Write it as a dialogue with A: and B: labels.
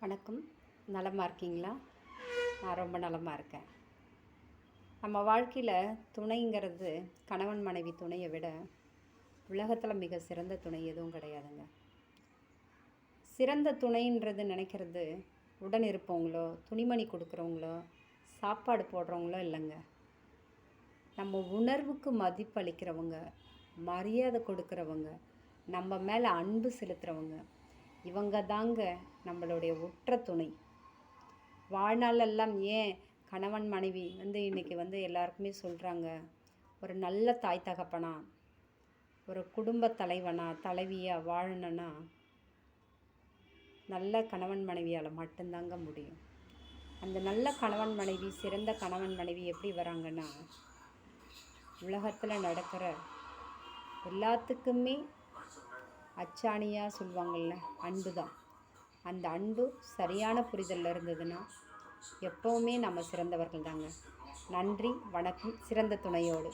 A: வணக்கம். நலமாக இருக்கீங்களா? நான் ரொம்ப நலமாக இருக்கேன். நம்ம வாழ்க்கையில் துணைங்கிறது கணவன் மனைவி துணையை விட உலகத்தில் மிக சிறந்த துணை எதுவும் கிடையாதுங்க. சிறந்த துணைன்றது நினைக்கிறது உடன் இருப்பவங்களோ, துணிமணி கொடுக்குறவங்களோ, சாப்பாடு போடுறவங்களோ இல்லைங்க. நம்ம உணர்வுக்கு மதிப்பளிக்கிறவங்க, மரியாதை கொடுக்குறவங்க, நம்ம மேலே அன்பு செலுத்துகிறவங்க, இவங்க தாங்க நம்மளுடைய உற்ற துணை. வாழ்நாளெல்லாம் ஏன் கணவன் மனைவி இன்றைக்கி எல்லாருக்குமே சொல்கிறாங்க, ஒரு நல்ல தாய் தகப்பனா, ஒரு குடும்ப தலைவனா தலைவியாக வாழணுன்னா நல்ல கணவன் மனைவியால் மட்டும்தாங்க முடியும். அந்த நல்ல கணவன் மனைவி, சிறந்த கணவன் மனைவி எப்படி வராங்கன்னா, உலகத்தில் நடக்கிற எல்லாத்துக்குமே அச்சாணியாக சொல்லுவாங்கள்ல, அன்பு தான். அந்த அன்பு சரியான புரிதலில் இருந்ததுன்னா எப்போவுமே நம்ம சிறந்தவர்கள் தாங்க. நன்றி, வணக்கம். சிறந்த துணையோடு.